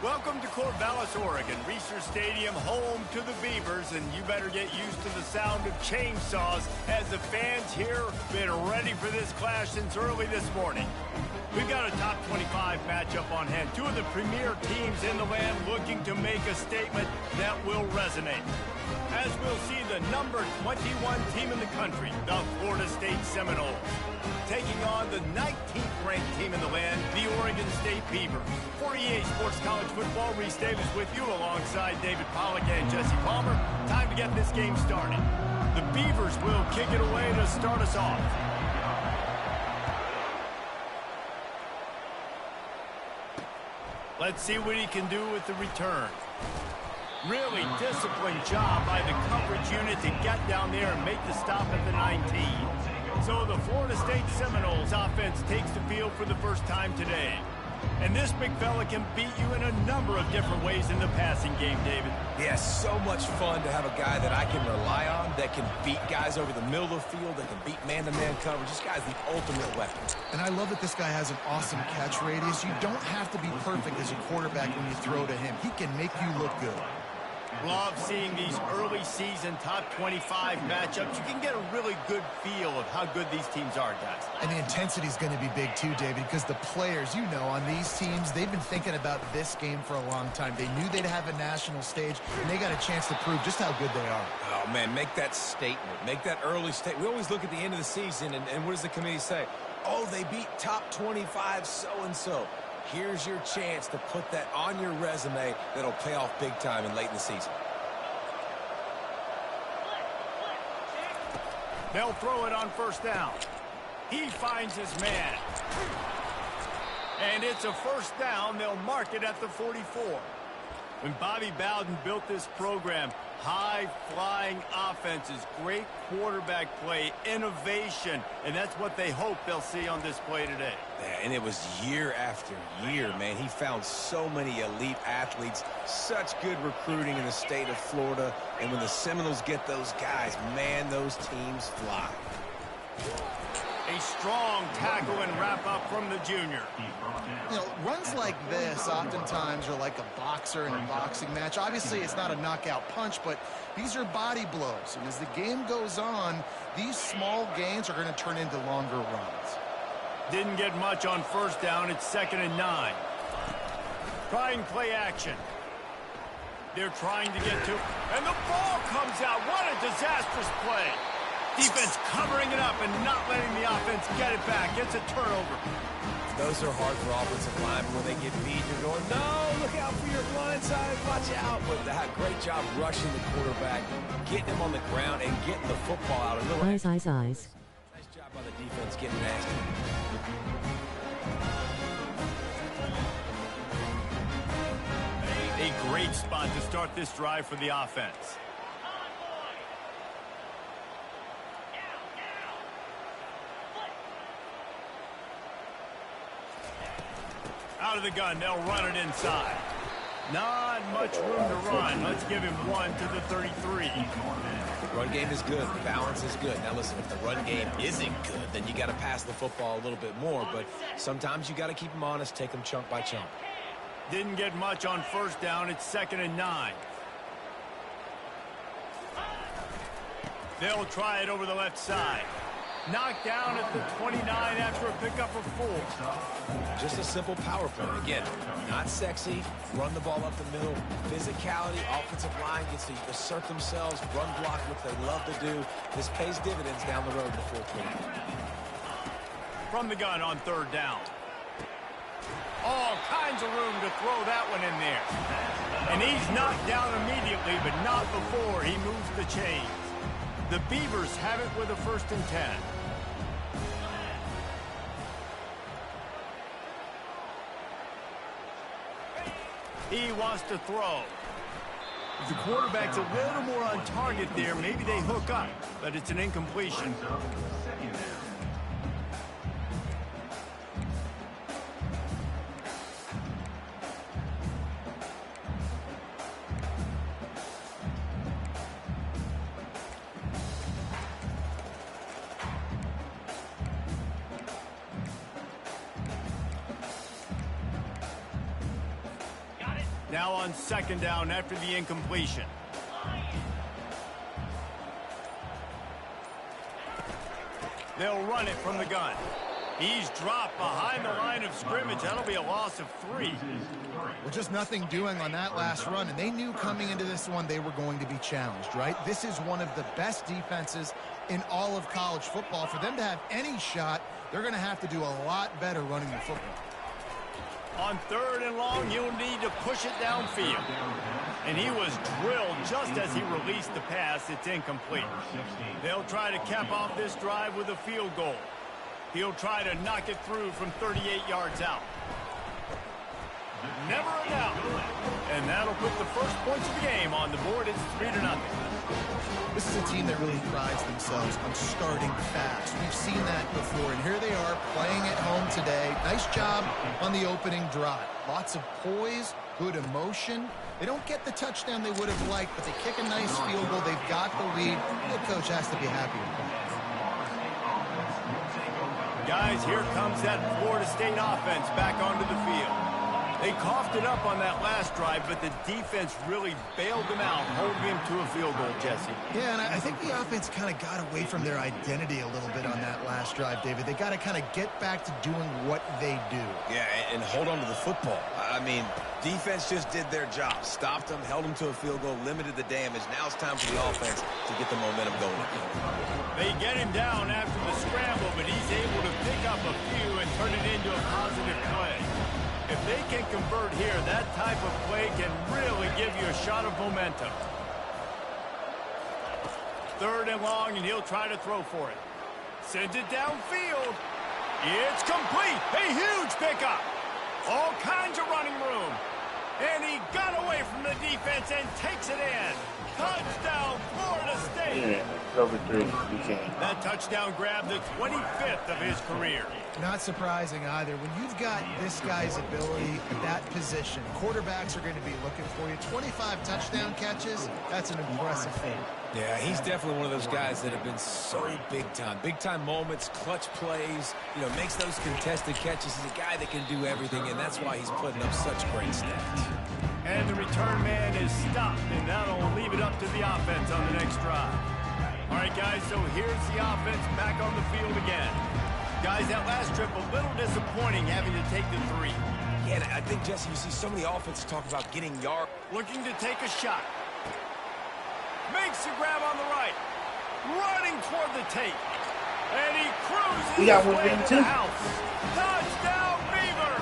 Welcome to Corvallis, Oregon, Research Stadium, home to the Beavers, and you better get used to the sound of chainsaws as the fans here have been ready for this clash since early this morning. We've got a top 25 matchup on hand. Two of the premier teams in the land looking to make a statement that will resonate. As we'll see the number 21 team in the country, the Florida State Seminoles, taking on the 19th ranked team in the land, the Oregon State Beavers. For EA Sports College Football, Reese Davis with you alongside David Pollack and Jesse Palmer. Time to get this game started. The Beavers will kick it away to start us off. Let's see what he can do with the return. Really disciplined job by the coverage unit to get down there and make the stop at the 19. So the Florida State Seminoles offense takes the field for the first time today. And this big fella can beat you in a number of different ways in the passing game, David. Yeah, so much fun to have a guy that I can rely on, that can beat guys over the middle of the field, that can beat man-to-man coverage. This guy's the ultimate weapon. And I love that this guy has an awesome catch radius. You don't have to be perfect as a quarterback when you throw to him. He can make you look good. Love seeing these early season top 25 matchups. You can get a really good feel of how good these teams are, guys. And the intensity is going to be big too, David, because the players, you know, on these teams, they've been thinking about this game for a long time. They knew they'd have a national stage, and they got a chance to prove just how good they are. Oh, man, make that statement. Make that early statement. We always look at the end of the season, and what does the committee say? Oh, they beat top 25 so-and-so. Here's your chance to put that on your resume that'll pay off big time and late in the season. They'll throw it on first down. He finds his man. And it's a first down. They'll mark it at the 44. When Bobby Bowden built this program, high-flying offenses, great quarterback play, innovation, and that's what they hope they'll see on display today. Yeah, and it was year after year, man. He found so many elite athletes, such good recruiting in the state of Florida, and when the Seminoles get those guys, man, those teams fly. A strong tackle and wrap-up from the junior. You know, runs like this oftentimes are like a boxer in a boxing match. Obviously, it's not a knockout punch, but these are body blows. And as the game goes on, these small gains are going to turn into longer runs. Didn't get much on first down. It's 2nd and 9. Trying play action. They're trying to get to, and the ball comes out. What a disastrous play. Defense covering it up and not letting the offense get it back. It's a turnover. Those are hard for offensive linemen. When they get beat, you're going, no, look out for your blind side, watch out. But they had a great job rushing the quarterback, getting him on the ground, and getting the football out. Eyes. Nice job by the defense getting nasty. A great spot to start this drive for the offense. Out of the gun, they'll run it inside. Not much room to run. Let's give him one to the 33. The run game is good. The balance is good. Now listen, if the run game isn't good, then you got to pass the football a little bit more. But sometimes you got to keep them honest, take them chunk by chunk. Didn't get much on first down. It's 2nd and 9. They'll try it over the left side. Knocked down at the 29 after a pickup of 4. Just a simple power play. Again, not sexy. Run the ball up the middle. Physicality, offensive line gets to assert themselves, run block, what they love to do. This pays dividends down the road in the fourth quarter. From the gun on 3rd down. All kinds of room to throw that one in there. And he's knocked down immediately, but not before he moves the chains. The Beavers have it with a 1st and 10. He wants to throw. If the quarterback's a little more on target there, maybe they hook up, but it's an incompletion. Now on second down after the incompletion. They'll run it from the gun. He's dropped behind the line of scrimmage. That'll be a loss of 3. Well, just nothing doing on that last run, and they knew coming into this one they were going to be challenged, right? This is one of the best defenses in all of college football. For them to have any shot, they're going to have to do a lot better running the football. On third and long, he'll need to push it downfield. And he was drilled just as he released the pass. It's incomplete. They'll try to cap off this drive with a field goal. He'll try to knock it through from 38 yards out. Never a doubt. And that'll put the first points of the game on the board. It's 3-0. This is a team that really prides themselves on starting fast. We've seen that before, and here they are playing at home today. Nice job on the opening drive. Lots of poise, good emotion. They don't get the touchdown they would have liked, but they kick a nice field goal. They've got the lead. The coach has to be happy with that. Guys, here comes that Florida State offense back onto the field. They coughed it up on that last drive, but the defense really bailed them out, holding him to a field goal, Jesse. Yeah, and I think the offense kind of got away from their identity a little bit on that last drive, David. They got to kind of get back to doing what they do. Yeah, and hold on to the football. I mean, defense just did their job. Stopped them, held them to a field goal, limited the damage. Now it's time for the offense to get the momentum going. They get him down after the scramble, but he's able to pick up a few and turn it into a positive play. If they can convert here, that type of play can really give you a shot of momentum. Third and long, and he'll try to throw for it. Sends it downfield. It's complete. A huge pickup. All kinds of running room. And he got away from the defense and takes it in. Touchdown, Florida State. Cover 3, you can. That touchdown grabbed the 25th of his career. Not surprising either. When you've got this guy's ability at that position, quarterbacks are going to be looking for you. 25 touchdown catches, that's an impressive feat. Yeah, he's definitely one of those guys that have been so big time. Big time moments, clutch plays, makes those contested catches. He's a guy that can do everything, and that's why he's putting up such great stats. And the return man is stopped, and that'll leave it up to the offense on the next drive. All right, guys, so here's the offense back on the field again. Guys, that last trip, a little disappointing having to take the 3. Yeah, I think, Jesse, you see so many offenses talk about getting yards. Looking to take a shot. Makes the grab on the right. Running toward the tape. And he cruises We got his one way game to too. the house. Touchdown, Beaver!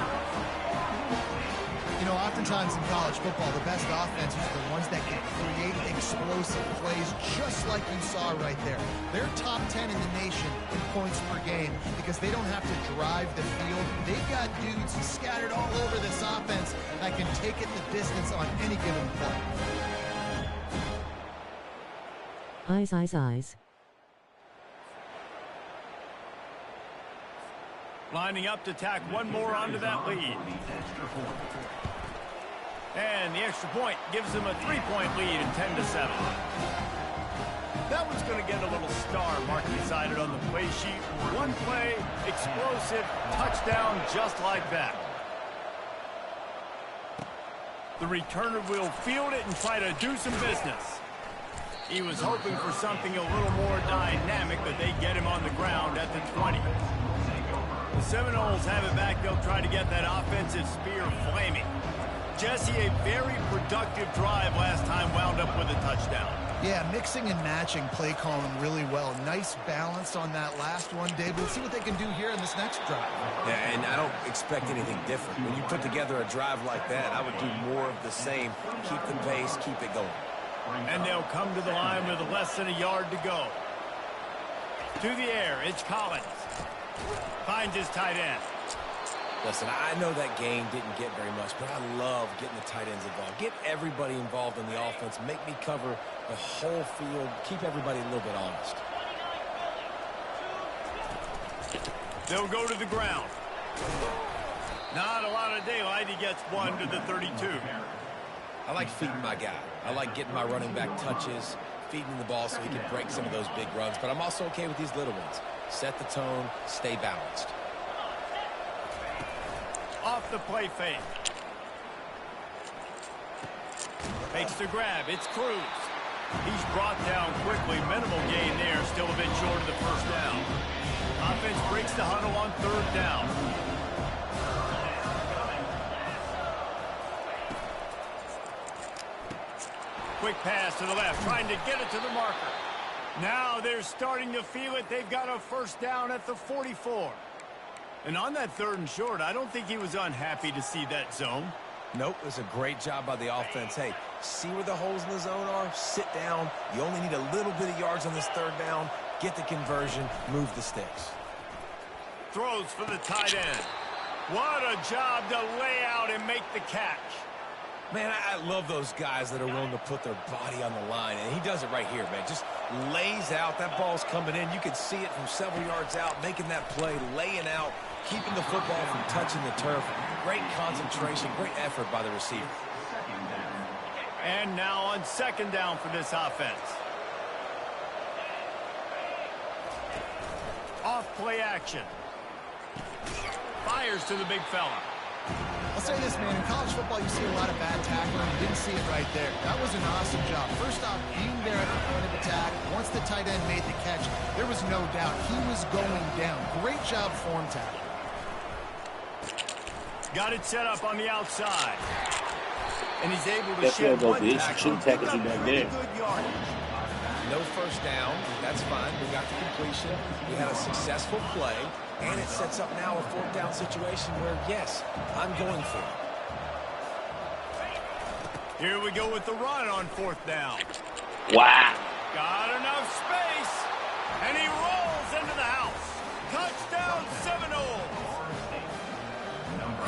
Oftentimes in college football, the best offenses are the ones that can create explosive plays, just like you saw right there. They're top 10 in the nation in points per game because they don't have to drive the field. They've got dudes scattered all over this offense that can take it the distance on any given play. Eyes, eyes, eyes. Lining up to tack one more onto that lead. And the extra point gives them a 3-point lead at 10-7. That one's going to get a little star mark beside it on the play sheet. One play, explosive, touchdown just like that. The returner will field it and try to do some business. He was hoping for something a little more dynamic, but they get him on the ground at the 20. The Seminoles have it back. They'll try to get that offensive spear flaming. Jesse, a very productive drive last time wound up with a touchdown. Yeah, mixing and matching play calling really well. Nice balance on that last one, Dave. We'll see what they can do here in this next drive. Yeah, and I don't expect anything different. When you put together a drive like that, I would do more of the same. Keep the pace, keep it going. And they'll come to the line with less than a yard to go. To the air, it's Collins. Finds his tight end. Listen, I know that game didn't get very much, but I love getting the tight ends involved. Get everybody involved in the offense. Make me cover the whole field. Keep everybody a little bit honest. They'll go to the ground. Not a lot of daylight. He gets one to the 32. I like feeding my guy. I like getting my running back touches, feeding the ball so he can break some of those big runs. But I'm also okay with these little ones. Set the tone, stay balanced. Off the play fake. Makes the grab. It's Cruz. He's brought down quickly. Minimal gain there. Still a bit short of the first down. Offense breaks the huddle on third down. Quick pass to the left, trying to get it to the marker. Now they're starting to feel it. They've got a first down at the 44. And on that 3rd and short, I don't think he was unhappy to see that zone. Nope, it was a great job by the offense. Hey, see where the holes in the zone are? Sit down. You only need a little bit of yards on this 3rd down. Get the conversion. Move the sticks. Throws for the tight end. What a job to lay out and make the catch. Man, I love those guys that are willing to put their body on the line, and he does it right here, man. Just lays out. That ball's coming in. You can see it from several yards out, making that play, laying out, keeping the football from touching the turf. Great concentration, great effort by the receiver. And now on 2nd down for this offense. Off play action. Fires to the big fella. I'll say this, man. In college football, you see a lot of bad tackling. You didn't see it right there. That was an awesome job. First off, being there at the point of attack. Once the tight end made the catch, there was no doubt he was going down. Great job form tackling. Got it set up on the outside. And he's able to shed one tackle. Good yardage. No first down. That's fine. We got the completion. We had a successful play. And it sets up now a 4th down situation where, yes, I'm going for it. Here we go with the run on 4th down. Wow. Got enough space. And he rolls into the house. Touchdown, Seminoles.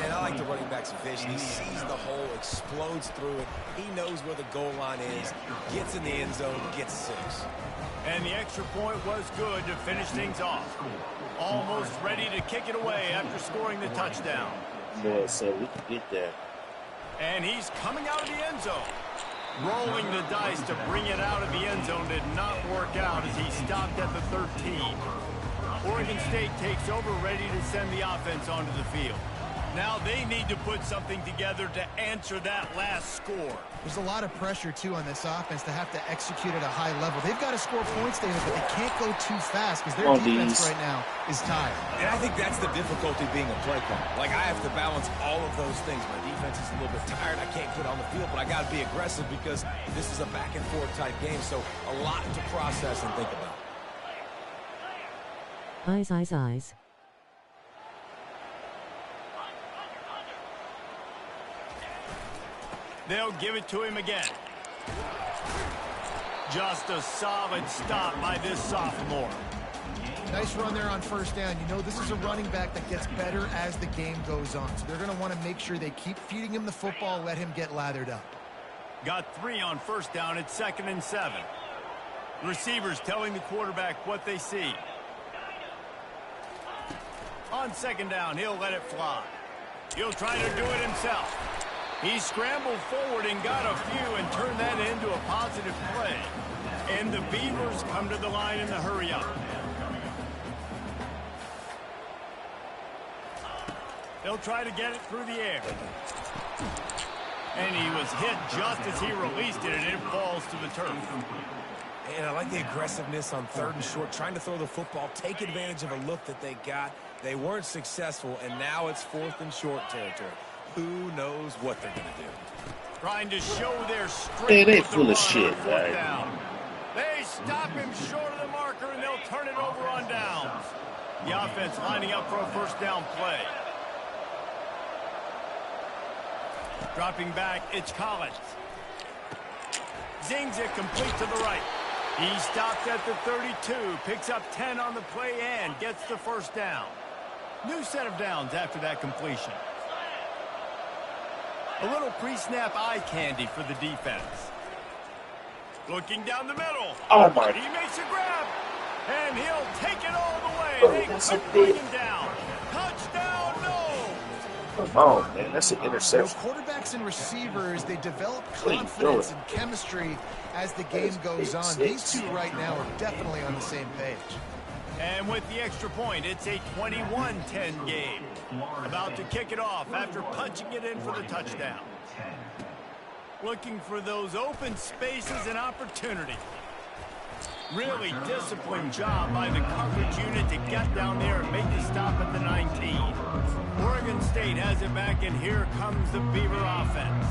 And I like the running back's vision. He sees the hole, explodes through it. He knows where the goal line is, gets in the end zone, gets 6. And the extra point was good to finish things off. Almost ready to kick it away after scoring the touchdown. Boy, so we can get there. And he's coming out of the end zone. Rolling the dice to bring it out of the end zone did not work out as he stopped at the 13. Oregon State takes over, ready to send the offense onto the field. Now they need to put something together to answer that last score. There's a lot of pressure, too, on this offense to have to execute at a high level. They've got to score points, David, but they can't go too fast because their defense right now is tired. And I think that's the difficulty being a play caller. Like, I have to balance all of those things. My defense is a little bit tired. I can't put on the field, but I got to be aggressive because this is a back-and-forth type game, so a lot to process and think about. Eyes. They'll give it to him again. Just a solid stop by this sophomore. Nice run there on 1st down. You know this is a running back that gets better as the game goes on. So they're going to want to make sure they keep feeding him the football, let him get lathered up. Got 3 on 1st down at 2nd and 7. Receivers telling the quarterback what they see. On 2nd down, he'll let it fly. He'll try to do it himself. He scrambled forward and got a few and turned that into a positive play. And the Beavers come to the line in the hurry-up. They'll try to get it through the air. And he was hit just as he released it, and it falls to the turf. And I like the aggressiveness on 3rd and short, trying to throw the football, take advantage of a look that they got. They weren't successful, and now it's 4th and short territory. Who knows what they're going to do? Trying to show their strength. Hey, they full of shit, right? They stop him short of the marker, and they'll turn it over on downs. The offense lining up for a 1st down play. Dropping back, it's Collins. Zings it complete to the right. He stopped at the 32, picks up 10 on the play and gets the 1st down. New set of downs after that completion. A little pre-snap eye candy for the defense. Looking down the middle. Oh, my. He makes a grab, and he'll take it all the way. Oh, They that's couldn't a bring big- him down. Touchdown, no. Come on, man. That's an You know, interception. quarterbacks and receivers, they develop Clean confidence throw. and chemistry as the game goes on. These two right now are definitely on the same page. And with the extra point, it's a 21-10 game. About to kick it off after punching it in for the touchdown. Looking for those open spaces and opportunity. Really disciplined job by the coverage unit to get down there and make the stop at the 19. Oregon State has it back, and here comes the Beaver offense.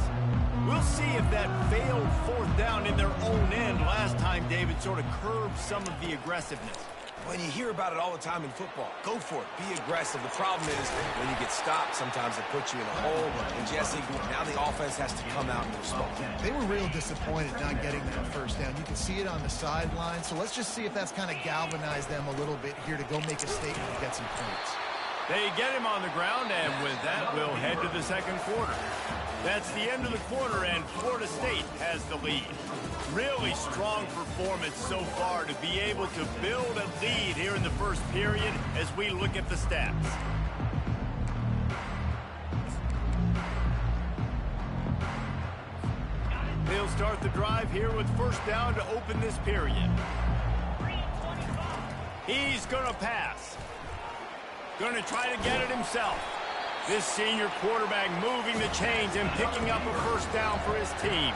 We'll see if that failed fourth down in their own end last time, David, sort of curbed some of the aggressiveness. When you hear about it all the time in football, go for it. Be aggressive. The problem is when you get stopped, sometimes it puts you in a hole. And Jesse, now the offense has to come out and respond. They were real disappointed not getting that first down. You can see it on the sideline. So let's just see if that's kind of galvanized them a little bit here to go make a statement and get some points. They get him on the ground, and with that, we'll head to the second quarter. That's the end of the quarter, and Florida State has the lead. Really strong performance so far to be able to build a lead here in the first period as we look at the stats. They'll start the drive here with first down to open this period. He's going to pass. Going to try to get it himself. This senior quarterback moving the chains and picking up a first down for his team.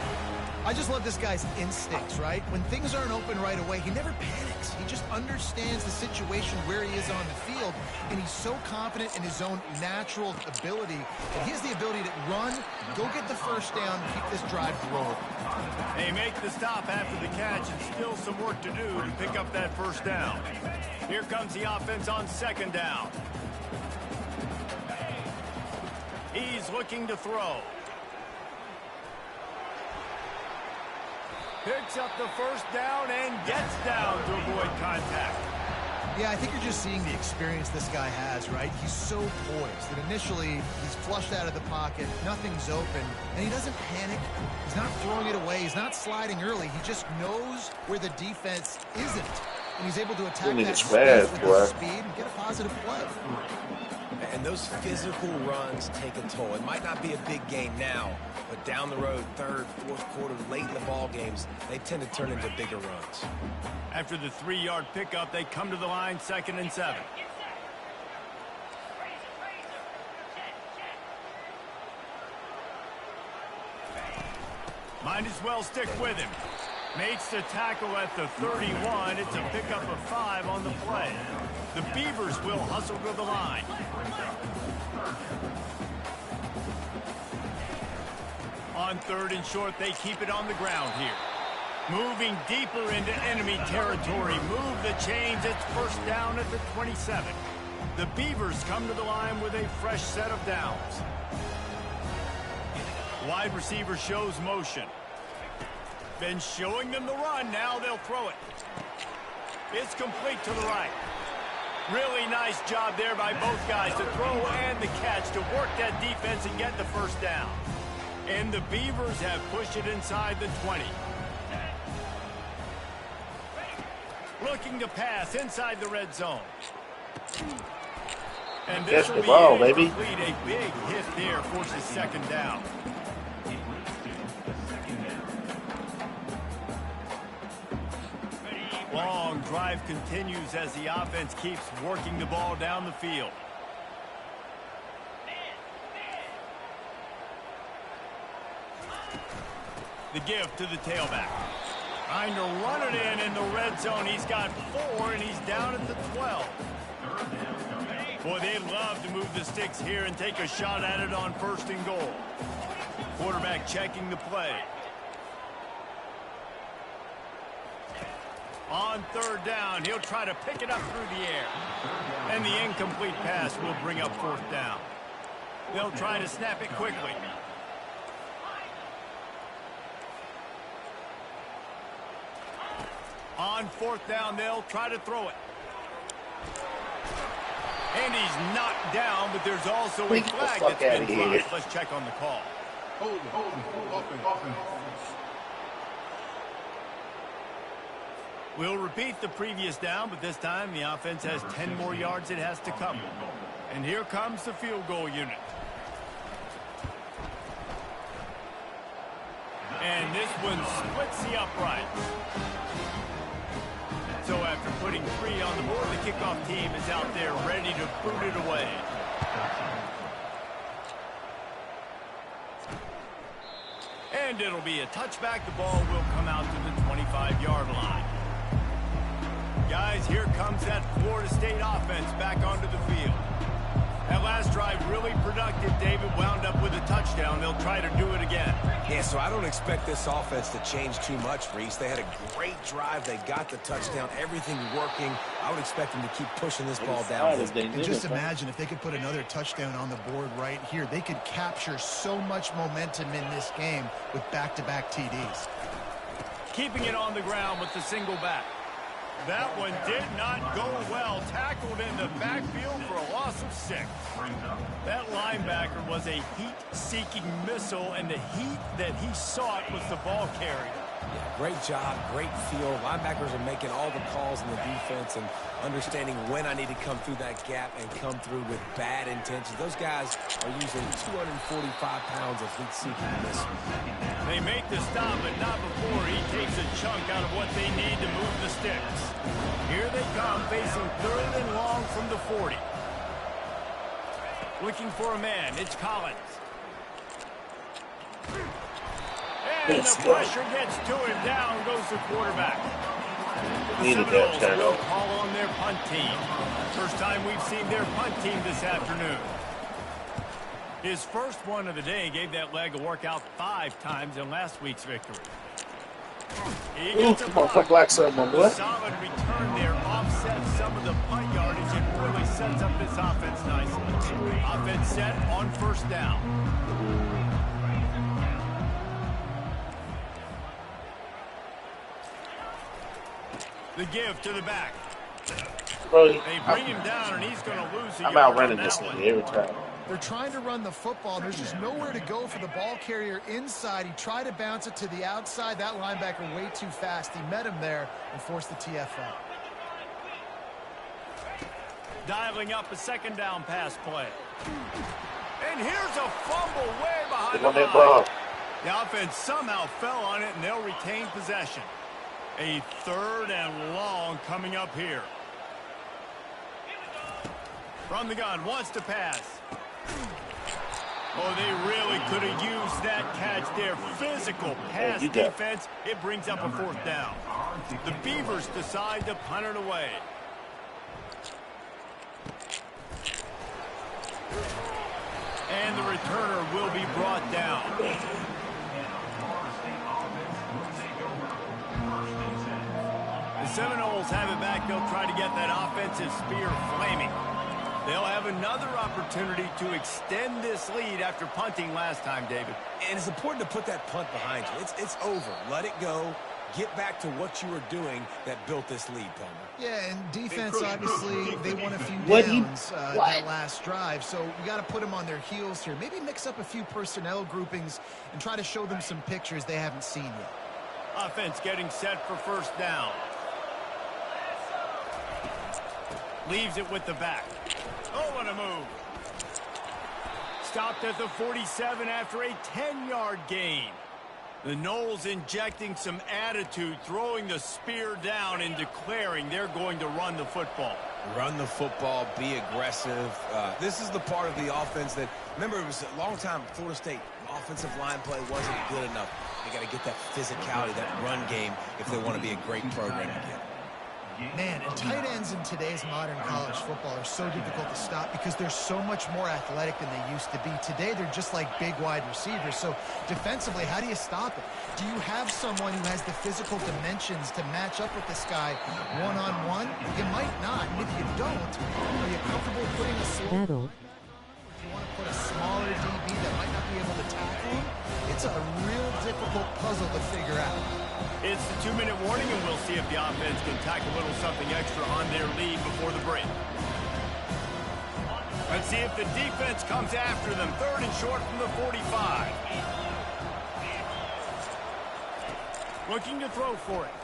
I just love this guy's instincts, right? When things aren't open right away, he never panics. He just understands the situation where he is on the field, and he's so confident in his own natural ability that he has the ability to run, go get the first down, and keep this drive rolling. They make the stop after the catch, and still some work to do to pick up that first down. Here comes the offense on second down. He's looking to throw. Picks up the first down and gets down to avoid contact. Yeah, I think you're just seeing the experience this guy has, right? He's so poised that initially he's flushed out of the pocket, nothing's open, and he doesn't panic. He's not throwing it away. He's not sliding early. He just knows where the defense isn't, and he's able to attack that space with his speed and get a positive play. And those physical runs take a toll. It might not be a big game now, but down the road, third, fourth quarter, late in the ball games, they tend to turn into bigger runs. After the 3-yard pickup, they come to the line, 2nd and 7. Might as well stick with him. Makes the tackle at the 31. It's a pickup of 5 on the play. The Beavers will hustle to the line. On 3rd and short, they keep it on the ground here. Moving deeper into enemy territory. Move the chains. It's first down at the 27. The Beavers come to the line with a fresh set of downs. Wide receiver shows motion. Been showing them the run. Now they'll throw it. It's complete to the right. Really nice job there by both guys to throw and the catch to work that defense and get the first down. And the Beavers have pushed it inside the 20. Looking to pass inside the red zone. And this will be incomplete. A big hit there forces second down. Long drive continues as the offense keeps working the ball down the field. The give to the tailback. Trying to run it in the red zone. He's got 4, and he's down at the 12. Boy, they love to move the sticks here and take a shot at it on 1st and goal. Quarterback checking the play. On 3rd down, he'll try to pick it up through the air. And the incomplete pass will bring up 4th down. They'll try to snap it quickly. On 4th down, they'll try to throw it. And he's knocked down, but there's also a flag that's been dropped. Let's check on the call. Hold it. We'll repeat the previous down, but this time the offense has 10 more yards it has to cover. And here comes the field goal unit. And this one splits the uprights. So after putting 3 on the board, the kickoff team is out there ready to boot it away. And it'll be a touchback. The ball will come out to the 25-yard line. Guys, here comes that Florida State offense back onto the field. That last drive really productive. David wound up with a touchdown. They'll try to do it again. Yeah, so I don't expect this offense to change too much, Reese. They had a great drive. They got the touchdown. Everything working. I would expect them to keep pushing this ball down. And just imagine if they could put another touchdown on the board right here. They could capture so much momentum in this game with back-to-back TDs. Keeping it on the ground with the single back. That one did not go well. Tackled in the backfield for a loss of 6. That linebacker was a heat-seeking missile, and the heat that he sought was the ball carrier. Yeah, great job, great feel. Linebackers are making all the calls in the defense and understanding when I need to come through that gap and come through with bad intentions. Those guys are using 245 pounds of heat-seeking missiles. They make the stop, but not before he takes a chunk out of what they need to move the sticks. Here they come, facing 3rd and long from the 40. Looking for a man. It's Collins. And the pressure gets to him. Down goes the quarterback. The Seminoles will call on their punt team. First time we've seen their punt team this afternoon. His first one of the day gave that leg a workout 5 times in last week's victory. He gets a block. The solid return there offsets some of the punt yardage and really sets up this offense nicely. Offense set on 1st down. The give to the back. Bro, they bring him down, and he's going to lose a yard. I'm out running this thing every time. They're trying to run the football. There's just nowhere to go for the ball carrier inside. He tried to bounce it to the outside. That linebacker way too fast. He met him there and forced the TFL. Dialing up a 2nd down pass play. And here's a fumble way behind the line. The offense somehow fell on it, and they'll retain possession. A 3rd and long coming up here. From the gun, wants to pass. Oh, they really could have used that catch there. Physical pass defense. It brings up a 4th down. The Beavers decide to punt it away. And the returner will be brought down. The Seminoles have it back. They'll try to get that offensive spear flaming. They'll have another opportunity to extend this lead after punting last time, David. And it's important to put that punt behind you. It's over. Let it go. Get back to what you were doing that built this lead, Palmer. Yeah, and defense, obviously, they won a few downs that last drive, so we got to put them on their heels here. Maybe mix up a few personnel groupings and try to show them some pictures they haven't seen yet. Offense getting set for 1st down. Leaves it with the back. Oh, what a move. Stopped at the 47 after a 10-yard gain. The Noles injecting some attitude, throwing the spear down and declaring they're going to run the football. Run the football, be aggressive. This is the part of the offense that, remember, it was a long time Florida State offensive line play wasn't good enough. They got to get that physicality, that run game, if they want to be a great program again. Man, and tight ends in today's modern college football are so difficult to stop because they're so much more athletic than they used to be. Today, they're just like big wide receivers. So defensively, how do you stop it? Do you have someone who has the physical dimensions to match up with this guy one-on-one? You might not. And if you don't, are you comfortable putting a battle? If you want to put a smaller DB that might not be able to tackle him, it's a real difficult puzzle to figure out. It's the 2-minute warning, and we'll see if the offense can tack a little something extra on their lead before the break. Let's see if the defense comes after them. 3rd and short from the 45. Looking to throw for it.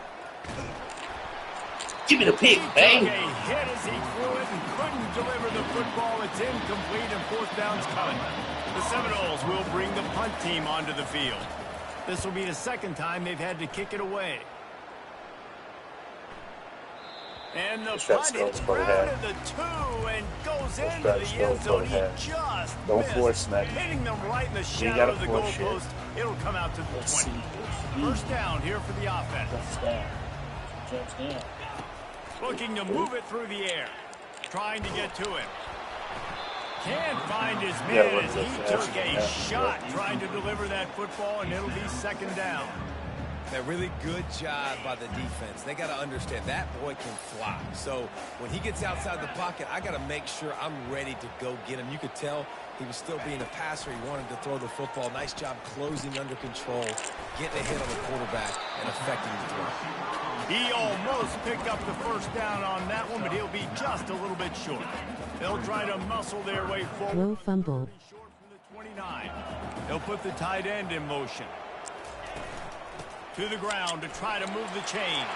Give me the pick, bang. He took a hit as he threw it and couldn't deliver the football. It's incomplete, and 4th down's coming. The Seminoles will bring the punt team onto the field. This will be the 2nd time they've had to kick it away. And the Just try to punt score hits before the grounded half. the 2 and goes Just into try to the score end before zone. the He half. just Don't missed, force that. hitting them right in the You shadow gotta of the force shit. goalpost. It'll come out to the 20. First down here for the offense. Jumps down. Looking to move it through the air. Trying to get to him. Can't find his man as he took a shot trying to deliver that football, and it'll be second down. A really good job by the defense. They got to understand that boy can fly. So when he gets outside the pocket, I got to make sure I'm ready to go get him. You could tell he was still being a passer. He wanted to throw the football. Nice job closing under control, getting a hit on the quarterback, and affecting the throw. He almost picked up the first down on that one, but he'll be just a little bit short. They'll try to muscle their way forward. Low fumble. Short from the 29. They'll put the tight end in motion. To the ground to try to move the chains.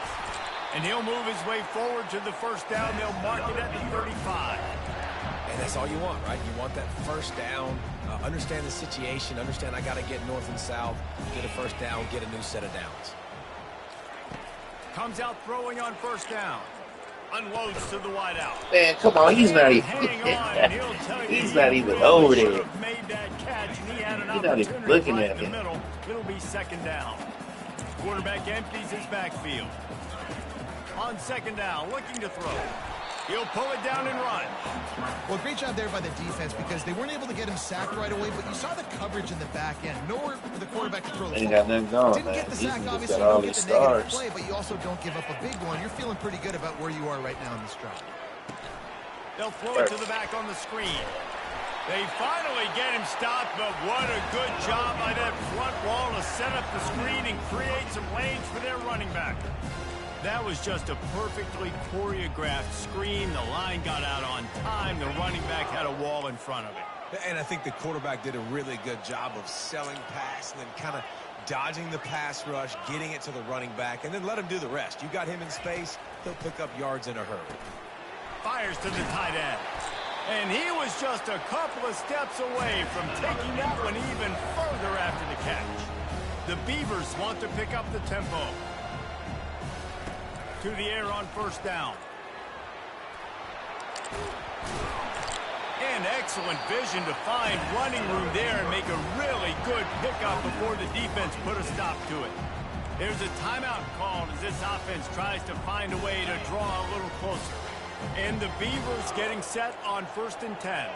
And he'll move his way forward to the first down. They'll mark it at the 35. And that's all you want, right? You want that first down. Understand the situation. Understand I got to get north and south. Get a first down. Get a new set of downs. Comes out throwing on first down. Unloads to the wideout. Man, come on, he's not even. Hang on, and he'll tell you He's he not even really over should there. have made that catch, and he had an He's not even opportunity looking right at in the him. middle. It'll be second down. Quarterback empties his backfield. On second down, looking to throw. He'll pull it down and run. Well, great job there by the defense because they weren't able to get him sacked right away, but you saw the coverage in the back end. Nowhere for the quarterback to throw the Ain't football. got nothing going, Didn't man. get the He's sack, just obviously. got all Don't get these the negative stars. play, but you also don't give up a big one. You're feeling pretty good about where you are right now in this drive. They'll throw it to the back on the screen. They finally get him stopped, but what a good job by that front wall to set up the screen and create some lanes for their running back. That was just a perfectly choreographed screen. The line got out on time. The running back had a wall in front of it. And I think the quarterback did a really good job of selling pass and then kind of dodging the pass rush, getting it to the running back, and then let him do the rest. You got him in space, he'll pick up yards in a hurry. Fires to the tight end. And he was just a couple of steps away from taking that one even further after the catch. The Beavers want to pick up the tempo. To the air on first down. And excellent vision to find running room there and make a really good pickup before the defense put a stop to it. There's a timeout called as this offense tries to find a way to draw a little closer. And the Beavers getting set on 1st and 10.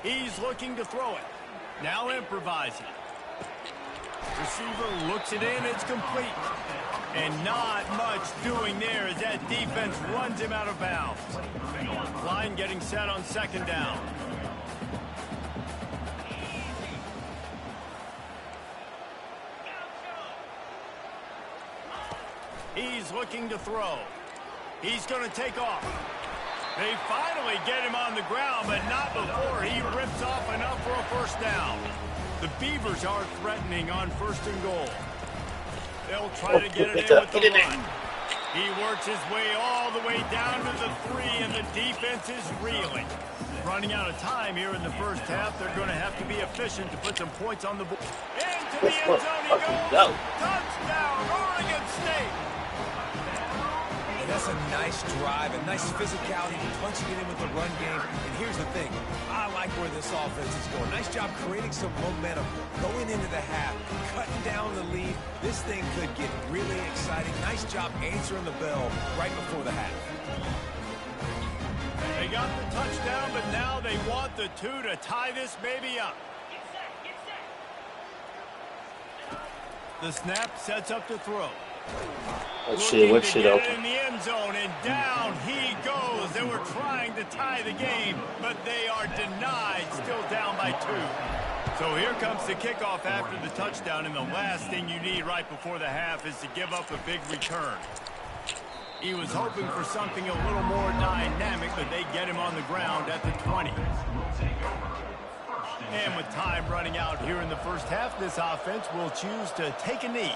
He's looking to throw it. Now improvising. Receiver looks it in. It's complete. And not much doing there as that defense runs him out of bounds. Line getting set on second down. He's looking to throw. He's going to take off. They finally get him on the ground, but not before he rips off enough for a first down. The Beavers are threatening on 1st and goal. They'll try to get it in with the run. He works his way all the way down to the 3, and the defense is reeling. Running out of time here in the first half, they're going to have to be efficient to put some points on the board. Into the end zone he goes. Touchdown, Oregon State. That's a nice drive, a nice physicality, punching it in with the run game. And here's the thing. I like where this offense is going. Nice job creating some momentum, going into the half, cutting down the lead. This thing could get really exciting. Nice job answering the bell right before the half. They got the touchdown, but now they want the 2 to tie this baby up. The snap sets up to throw. What shit open? In the end zone, and down he goes. They were trying to tie the game, but they are denied, still down by 2. So here comes the kickoff after the touchdown, and the last thing you need right before the half is to give up a big return. He was hoping for something a little more dynamic, but they get him on the ground at the 20. And with time running out here in the first half, this offense will choose to take a knee.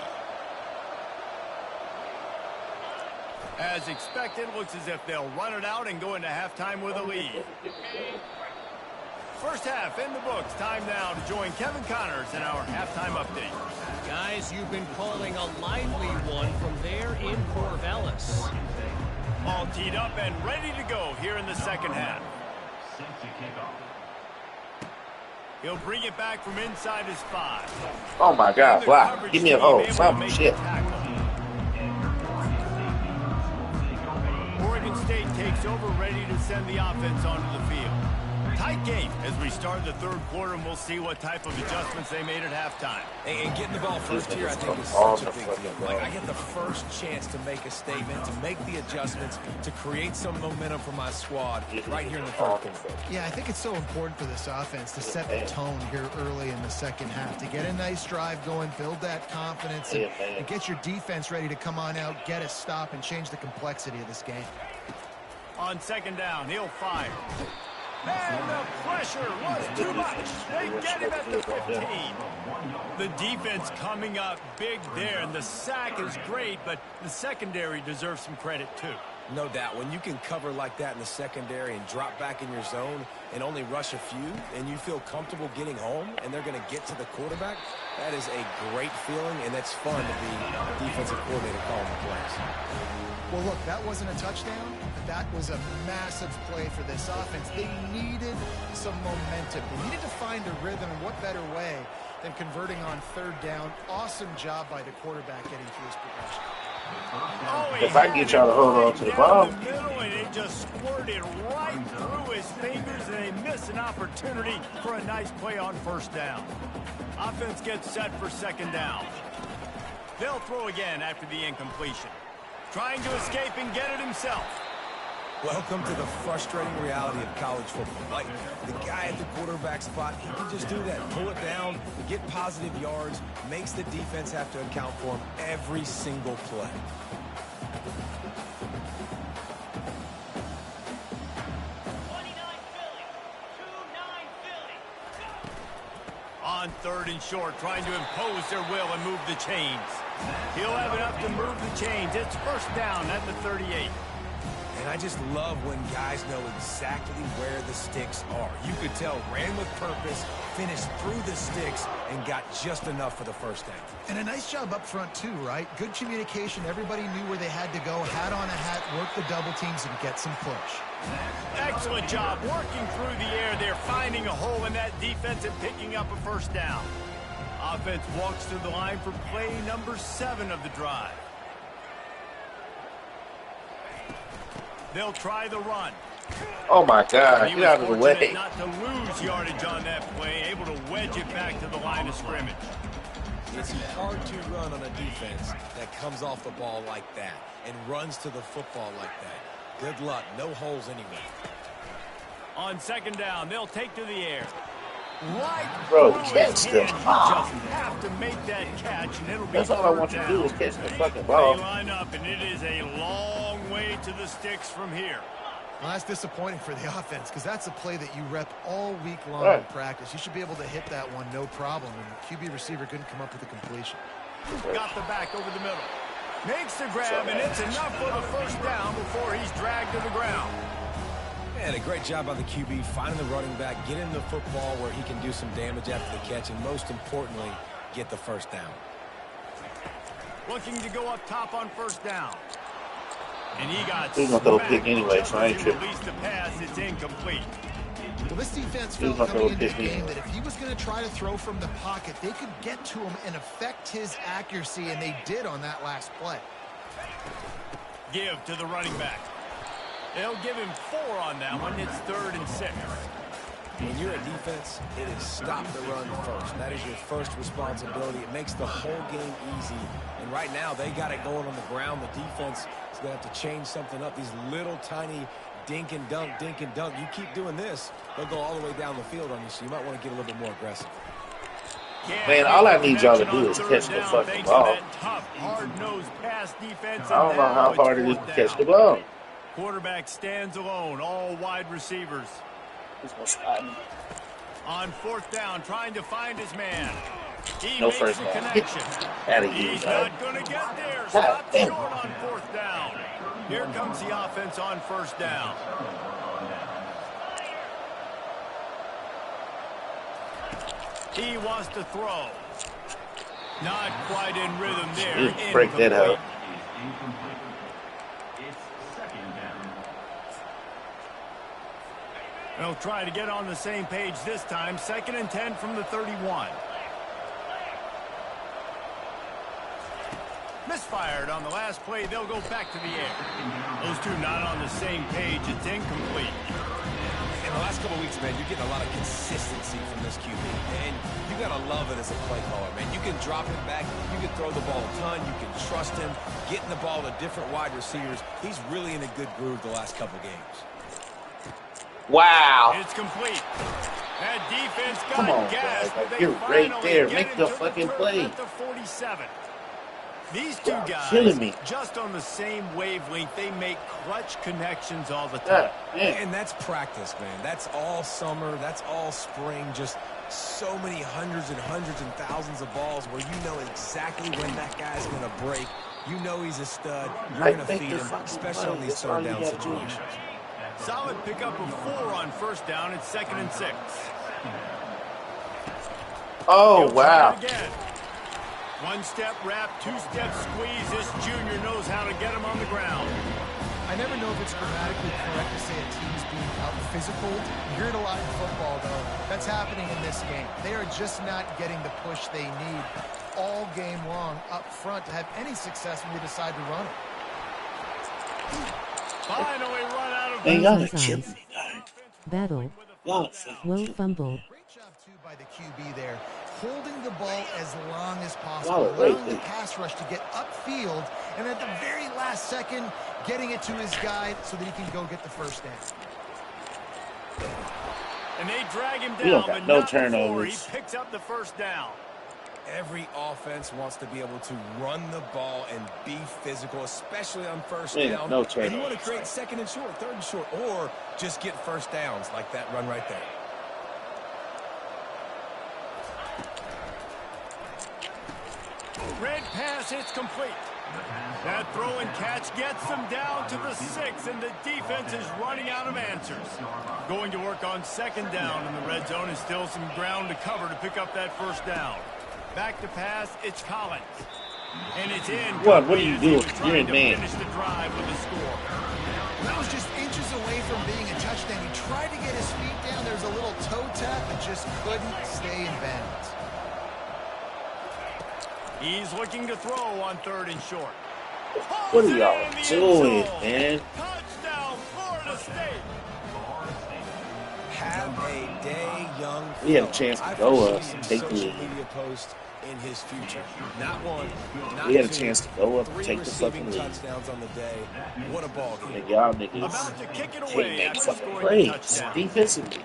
As expected, looks as if they'll run it out and go into halftime with a lead. First half in the books. Time now to join Kevin Connors in our halftime update. Guys, you've been calling a lively one from there in Corvallis. All teed up and ready to go here in the second half. He'll bring it back from inside his 5. Oh my God! Wow! Give me a hold. Some shit. Oregon State takes over, ready to send the offense onto the field. Tight game as we start the third quarter, and we'll see what type of adjustments they made at halftime. And getting the ball first here, I think, is such a big deal. Like, I get the first chance to make a statement, to make the adjustments, to create some momentum for my squad right here in the third quarter. Yeah, I think it's so important for this offense to set the tone here early in the second half, to get a nice drive going, build that confidence, and get your defense ready to come on out, get a stop, and change the complexity of this game. On second down, he'll fire. And the pressure was too much. They get him at the 15. The defense coming up big there, and the sack is great, but the secondary deserves some credit too. No doubt. When you can cover like that in the secondary and drop back in your zone and only rush a few, and you feel comfortable getting home, and they're going to get to the quarterback, that is a great feeling, and that's fun to be defensive coordinator calling the plays. Well, look, that wasn't a touchdown, but that was a massive play for this offense. They needed some momentum. They needed to find a rhythm, and what better way than converting on third down. Awesome job by the quarterback getting through his progression. If I get y'all to hold on to the ball. In the middle, and it just squirted right through his fingers, and they miss an opportunity for a nice play on first down. Offense gets set for second down. They'll throw again after the incompletion. Trying to escape and get it himself. Welcome to the frustrating reality of college football. Like, the guy at the quarterback spot, he can just do that. Pull it down, get positive yards, makes the defense have to account for him every single play. On third and short, trying to impose their will and move the chains. He'll have enough to move the chains. It's first down at the 38. And I just love when guys know exactly where the sticks are. You could tell ran with purpose, finished through the sticks, and got just enough for the first down. And a nice job up front too, right? Good communication. Everybody knew where they had to go. Hat on a hat, work the double teams, and get some push. Excellent job working through the air. They're finding a hole in that defense and picking up a first down. Offense walks to the line for play number 7 of the drive. They'll try the run. Oh my God, get out of the way. Not to lose yardage on that play, able to wedge it back to the line of scrimmage. It's hard to run on a defense that comes off the ball like that and runs to the football like that. Good luck, no holes anywhere. On second down, they'll take to the air. Right, bro, catch the ball. Just have to make that catch, and it'll be. That's all I want you to do is catch the fucking ball. They line up, and it is a long way to the sticks from here. Well, that's disappointing for the offense because that's a play that you rep all week long in practice. You should be able to hit that one no problem, and the QB receiver couldn't come up with a completion. Got the back over the middle. Makes the grab, and it's enough for the first down before he's dragged to the ground. And a great job by the QB, finding the running back, getting the football where he can do some damage after the catch, and most importantly, get the first down. Looking to go up top on first down. And he got He's gonna throw a pick anyway, so I ain't tripping. Release the pass, it's incomplete. Well, this defense felt coming into the game that if he was going to try to throw from the pocket, they could get to him and affect his accuracy, and they did on that last play. Give to the running back. They'll give him 4 on that one. It's 3rd and 6. When you're a defense, it is stop the run first. That is your first responsibility. It makes the whole game easy. And right now, they got it going on the ground. The defense is going to have to change something up. These little tiny dink and dunk, dink and dunk. You keep doing this, they'll go all the way down the field on you, so you might want to get a little bit more aggressive. Man, all I need y'all to do is catch the fucking ball. Tough, hard-nosed pass defense. I don't know how hard it is to catch the ball. Quarterback stands alone, all wide receivers. On fourth down, trying to find his man. He No makes first the down. connection. Out of here, He's dog. not going to get there. Stop short on fourth down. Here comes the offense on first down. He wants to throw. Not quite in rhythm there. Break that out. They'll try to get on the same page this time. 2nd and 10 from the 31. Misfired on the last play. They'll go back to the air. Those two not on the same page. It's incomplete. In the last couple of weeks, man, you're getting a lot of consistency from this QB. And you got to love it as a play caller, man. You can drop it back. You can throw the ball a ton. You can trust him. Getting the ball to different wide receivers. He's really in a good groove the last couple games. Wow. It's complete. That defense got Come on, gas. guys. Like, you're right there. Make the fucking play. At the 47. These two guys, killing me. just on the same wavelength, they make clutch connections all the time. And that's practice, man. That's all summer. That's all spring. Just so many hundreds and thousands of balls where you know exactly when that guy's going to break. You know he's a stud. You're going to feed him, especially on these third down situations. Solid pickup of 4 on 1st down. It's 2nd and 6. Oh, wow. One-step wrap, two-step squeeze. This junior knows how to get him on the ground. I never know if it's grammatically correct to say a team's being out-physical. You hear it a lot in football, though. That's happening in this game. They are just not getting the push they need all game long up front to have any success when they decide to run it. Finally run out of Size. Battle. Will fumble. Great job, too, by the QB there. Holding the ball as long as possible, allowing the pass rush to get upfield, and at the very last second, getting it to his guy so that he can go get the 1st down. And they drag him We down, don't got but no not turnovers. before he picks up the 1st down. Every offense wants to be able to run the ball and be physical, especially on 1st down. No and you want to turnovers. create 2nd and short, 3rd and short, or just get 1st downs like that run right there. Red pass, it's complete. That throw and catch gets them down to the 6, and the defense is running out of answers. Going to work on 2nd down, and the red zone is still some ground to cover to pick up that 1st down. Back to pass, it's Collins. And it's in. What are you doing? You're in man. Finish the drive with a score. That was just inches away from being a touchdown. He tried to get his feet down. There's a little toe tap, but just couldn't stay in bounds. He's looking to throw on 3rd and short. What are y'all doing, man? Touchdown, Florida State. Have a day, young. We had a chance to go up and take the lead. Media post in his future. Not one, not We had a two, chance to go up and 3 take the fucking receiving lead. touchdowns on the day. What a ball game. And y'all niggas About to kick it can't away make after fucking scoring a plays touchdown. defensively.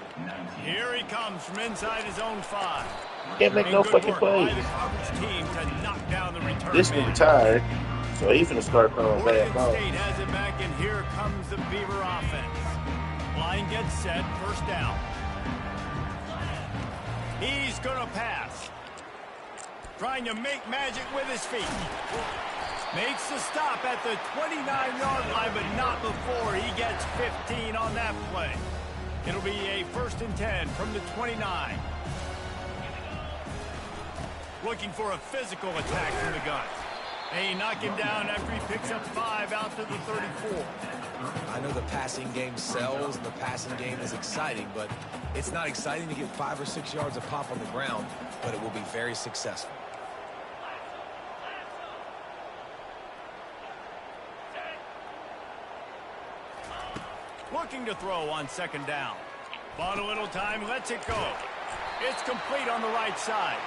Here he comes from inside his own 5. Can't make And no good fucking work by plays. the coverage team to knock down the return This man. nigga tired, so he's gonna start throwing Oregon bad balls. State has it back, and here comes the Beaver offense. Line gets set, 1st down. He's gonna pass. Trying to make magic with his feet. Makes the stop at the 29-yard line, but not before he gets 15 on that play. It'll be a 1st and 10 from the 29. Looking for a physical attack from the guns. They knock him down after he picks up 5 out to the 34. I know the passing game sells and the passing game is exciting, but it's not exciting to get 5 or 6 yards of pop on the ground, but it will be very successful. Looking to throw on 2nd down. Bought a little time, lets it go. It's complete on the right side.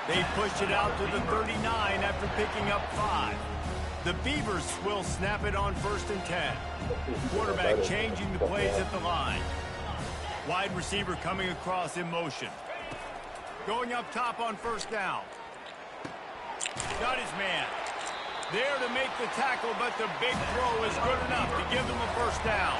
They push it out to the 39 after picking up 5. The Beavers will snap it on 1st and 10. Quarterback changing the plays at the line. Wide receiver coming across in motion. Going up top on 1st down. Got his man. There to make the tackle, but the big throw is good enough to give them a 1st down.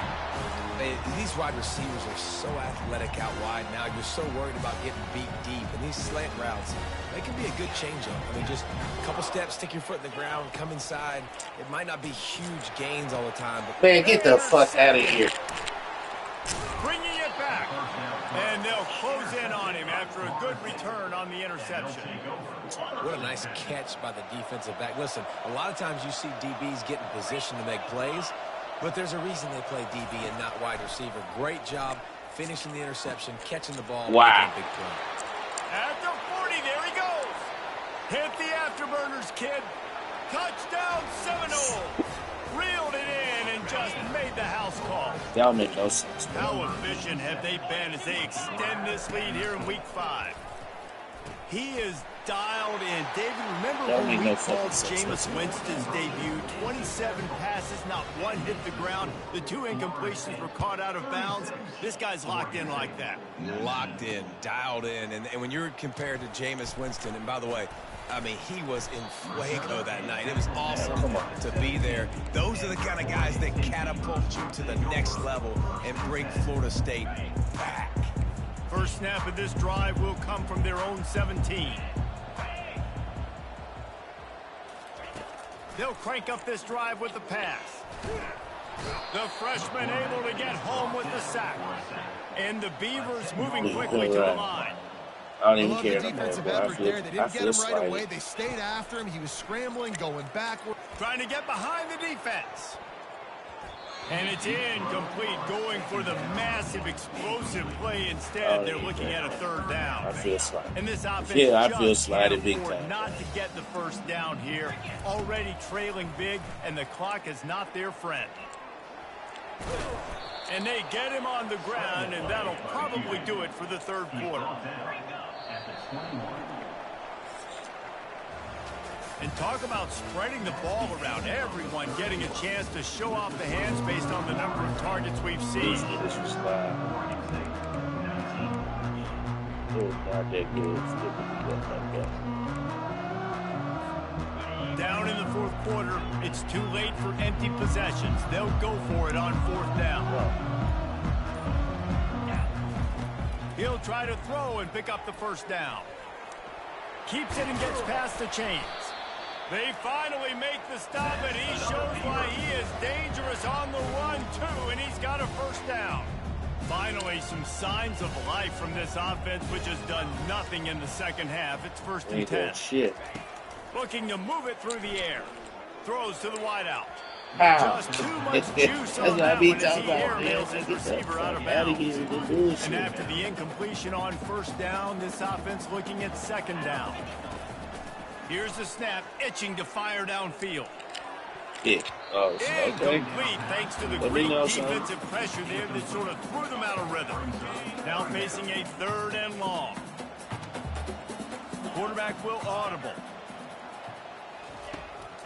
These wide receivers are so athletic out wide now. You're so worried about getting beat deep. And these slant routes, they can be a good changeup. I mean, just a couple steps, stick your foot in the ground, come inside. It might not be huge gains all the time. But Man, get the fuck out of here. Bringing it back. And they'll close in on him after a good return on the interception. What a nice catch by the defensive back. Listen, a lot of times you see DBs get in position to make plays, but there's a reason they play DB and not wide receiver. Great job finishing the interception, catching the ball, wow, making a big play. At the 40, there he goes. Hit the afterburners, kid. Touchdown Seminole. Reeled it in and just made the house call. That don't make no sense. How efficient have they been as they extend this lead here in week 5? He is dialed in. David, remember when we called Jameis Winston's debut? 27 passes, not one hit the ground. The 2 incompletions were caught out of bounds. This guy's locked in like that. Locked in, dialed in. And when you're compared to Jameis Winston, and by the way, I mean, he was in fuego that night. It was awesome to be there. Those are the kind of guys that catapult you to the next level and bring Florida State back. First snap of this drive will come from their own 17. They'll crank up this drive with the pass. The freshman able to get home with the sack. And the Beavers moving quickly to the line. I don't even love care the defensive effort there. They didn't get him right away. They stayed after him. He was scrambling, going backward. Trying to get behind the defense. And it's incomplete, going for the massive, explosive play instead. They're looking at a 3rd down. I feel slided. And this offense I feel slided big time. Not to get the first down here. Already trailing big, and the clock is not their friend. And they get him on the ground, and that'll probably do it for the 3rd quarter. And talk about spreading the ball around. Everyone getting a chance to show off the hands based on the number of targets we've seen. This was slide. It was not that good. Down in the 4th quarter, it's too late for empty possessions. They'll go for it on 4th down. He'll try to throw and pick up the 1st down. Keeps it and gets past the chains. They finally make the stop, and he shows why he is dangerous on the run, too, and he's got a 1st down. Finally, some signs of life from this offense, which has done nothing in the 2nd half. It's 1st and 10. Shit. Looking to move it through the air. Throws to the wideout. Wow. Just too much juice on that one as he airmails his receiver out of bounds. And after the incompletion on 1st down, this offense looking at 2nd down. Here's the snap, itching to fire downfield. Yeah. Oh, okay. Incomplete thanks to the great defensive pressure there that sort of threw them out of rhythm. Now facing a 3rd and long. Quarterback will audible.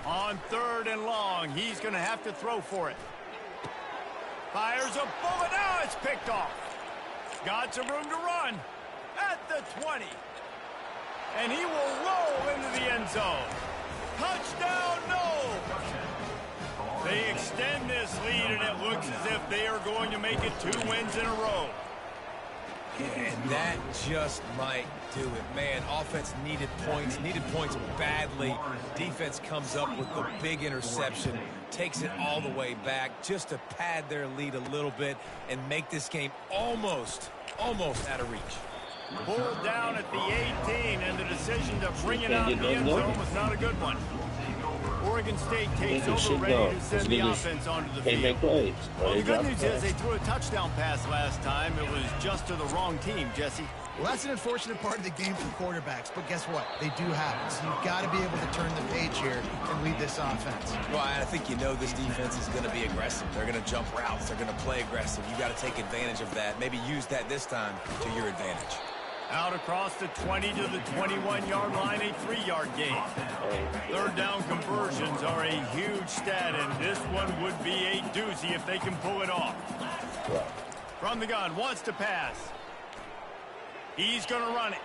On 3rd and long, he's going to have to throw for it. Fires a bullet. Now it's picked off. Got some room to run at the 20. And he will roll into the end zone. Touchdown, no! They extend this lead, and it looks as if they are going to make it 2 wins in a row. And that just might do it. Man, offense needed points badly. Defense comes up with the big interception, takes it all the way back just to pad their lead a little bit and make this game almost out of reach. Pulled down at the 18, and the decision to bring it out of the end zone was not a good one. Oregon State takes over, ready to send the offense onto the field. Well, the good news is they threw a touchdown pass last time. It was just to the wrong team, Jesse. Well, that's an unfortunate part of the game for quarterbacks, but guess what? They do happen. So you've got to be able to turn the page here and lead this offense. Well, I think this defense is going to be aggressive. They're going to jump routes. They're going to play aggressive. You got to take advantage of that. Maybe use that this time to your advantage. Out across the 20 to the 21-yard line, a 3-yard gain. 3rd down conversions are a huge stat, and this one would be a doozy if they can pull it off. From the gun, wants to pass. He's going to run it.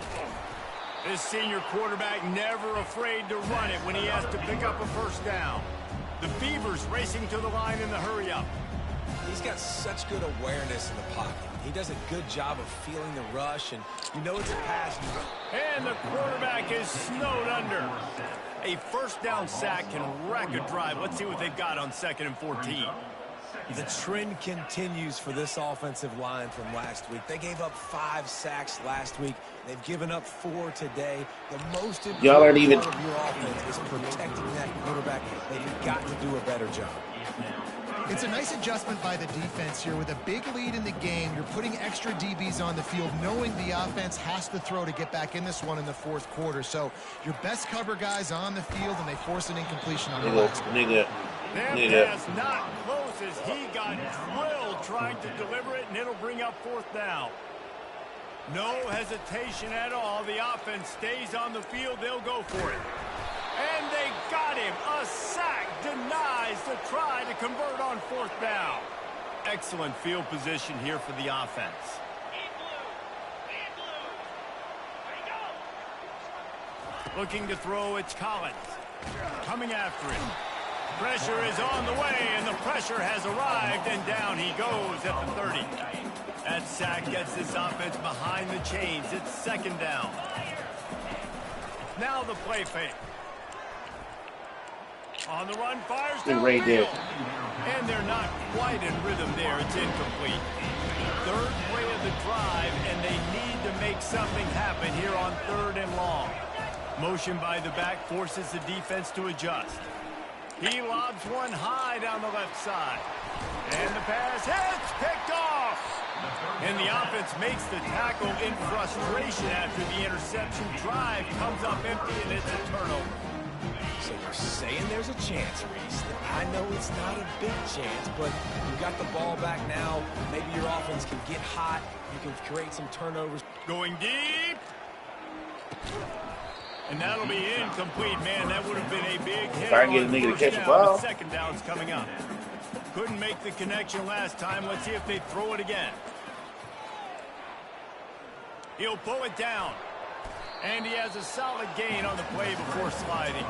This senior quarterback never afraid to run it when he has to pick up a 1st down. The Beavers racing to the line in the hurry-up. He's got such good awareness in the pocket. He does a good job of feeling the rush, and you know it's a pass. And the quarterback is snowed under. A 1st down sack can wreck a drive. Let's see what they've got on 2nd and 14. The trend continues for this offensive line from last week. They gave up 5 sacks last week. They've given up 4 today. The most important part of your offense is protecting that quarterback. They've got to do a better job. It's a nice adjustment by the defense here. With a big lead in the game, you're putting extra DBs on the field, knowing the offense has to throw to get back in this one in the fourth quarter. So your best cover guys on the field, and they force an incompletion on the last one. That pass not close as he got drilled trying to deliver it, and it'll bring up fourth down. No hesitation at all. The offense stays on the field. They'll go for it. And they got him. A sack denies the try to convert on fourth down. Excellent field position here for the offense. Looking to throw, it's Collins. Coming after him. Pressure is on the way, and the pressure has arrived, and down he goes at the 30. That sack gets this offense behind the chains. It's second down. Now the play fake. On the run, fires downfield. And they're not quite in rhythm there. It's incomplete. Third play of the drive, and they need to make something happen here on 3rd and long. Motion by the back forces the defense to adjust. He lobs one high down the left side. And the pass hits, picked off. And the offense makes the tackle in frustration after the interception. Drive comes up empty, and it's a turnover. So you're saying there's a chance, Reese. I know it's not a big chance, but you got the ball back now. Maybe your offense can get hot. You can create some turnovers. Going deep. And that'll be incomplete, man. That would have been a big hit. Try to get a nigga to catch the ball. Second down's coming up. Couldn't make the connection last time. Let's see if they throw it again. He'll pull it down. And he has a solid gain on the play before sliding.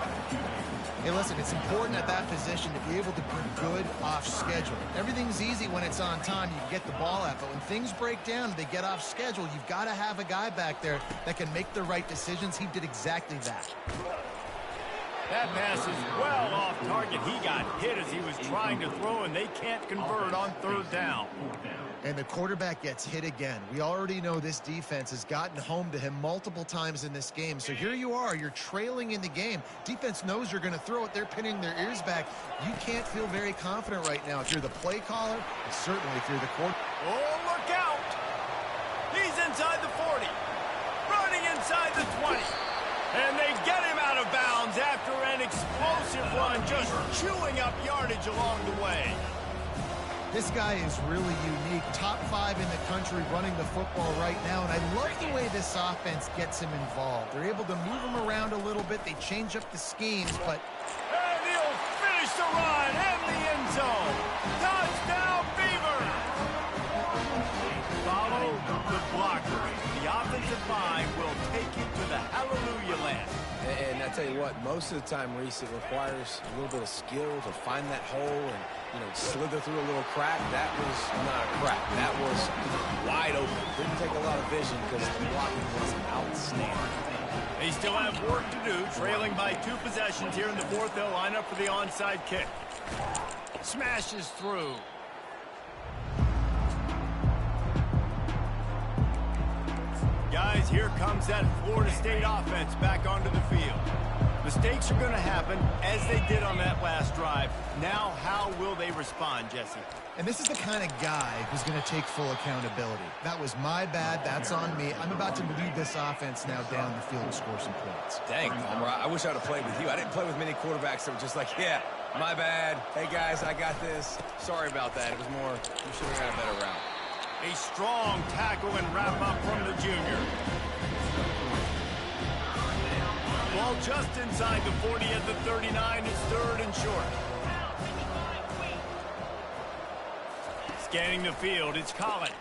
Hey, listen, it's important at that position to be able to be good off schedule. Everything's easy when it's on time. You can get the ball out. But when things break down and they get off schedule, you've got to have a guy back there that can make the right decisions. He did exactly that. That pass is well off target. He got hit as he was trying to throw, and they can't convert on 3rd down. And the quarterback gets hit again. We already know this defense has gotten home to him multiple times in this game. So here you are. You're trailing in the game. Defense knows you're going to throw it. They're pinning their ears back. You can't feel very confident right now if you're the play caller, and certainly if you're the quarterback. Oh, look out! He's inside the 40. Running inside the 20. And they get him out of bounds after an explosive run, just chewing up yardage along the way. This guy is really unique. Top 5 in the country running the football right now. And I love the way this offense gets him involved. They're able to move him around a little bit. They change up the schemes, but... And he'll finish the run in the end zone. Touchdown, Beaver! Follow the blocker. The offensive line will take you to the hallelujah land. And I tell you what, most of the time, Reese, it requires a little bit of skill to find that hole and, you know, slither through a little crack. That was not a crack. That was wide open. Didn't take a lot of vision because the blocking was outstanding. They still have work to do, trailing by 2 possessions here in the 4th. They'll line up for the onside kick. Smashes through. Guys, here comes that Florida State offense back onto the field. Mistakes are going to happen, as they did on that last drive. Now, how will they respond, Jesse? And this is the kind of guy who's going to take full accountability. That was my bad. That's on me. I'm about to lead this offense now down the field and score some points. Dang, Palmer, I wish I would have played with you. I didn't play with many quarterbacks that were just like, yeah, my bad. Hey, guys, I got this. Sorry about that. It was more, you should have got a better route. A strong tackle and wrap-up from the junior. Ball just inside the 40 at the 39. It's 3rd and short. Scanning the field, it's Collins.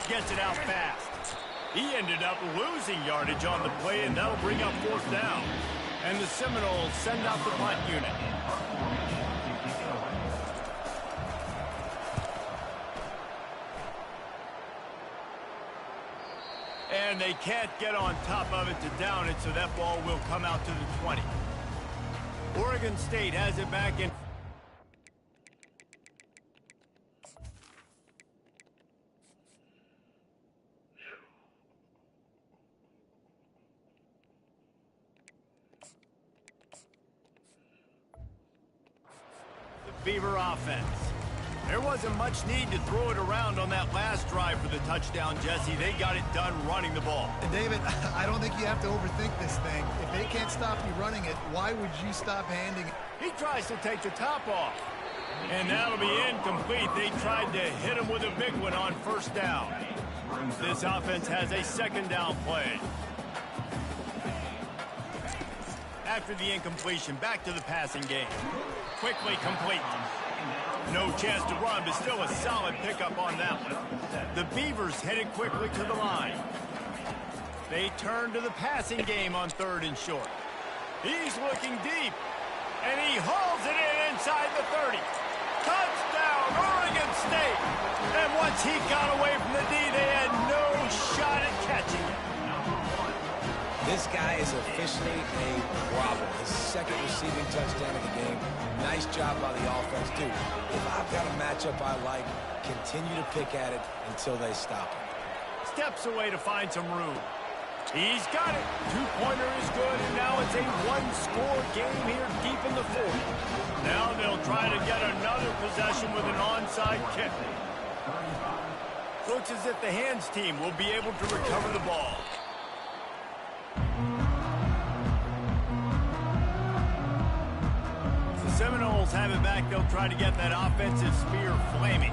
Gets it out fast. He ended up losing yardage on the play, and that'll bring up 4th down. And the Seminoles send out the punt unit. And they can't get on top of it to down it, so that ball will come out to the 20. Oregon State has it back in. Beaver offense. There wasn't much need to throw it around on that last drive for the touchdown, Jesse. They got it done running the ball. And David, I don't think you have to overthink this thing. If they can't stop you running it, why would you stop handing it? He tries to take the top off. And that'll be incomplete. They tried to hit him with a big one on first down. This offense has a second down play. After the incompletion, back to the passing game. Quickly complete. No chance to run, but still a solid pickup on that one. The Beavers headed quickly to the line. They turn to the passing game on 3rd and short. He's looking deep, and he hauls it in inside the 30. Touchdown, Oregon State! And once he got away from the D, they had no shot at catching it. This guy is officially a problem. His second receiving touchdown of the game. Nice job by the offense, too. If I've got a matchup I like, continue to pick at it until they stop him. Steps away to find some room. He's got it. Two-pointer is good, and now it's a one-score game here deep in the 4th. Now they'll try to get another possession with an onside kick. Looks as if the hands team will be able to recover the ball. Seminoles have it back. They'll try to get that offensive spear flaming.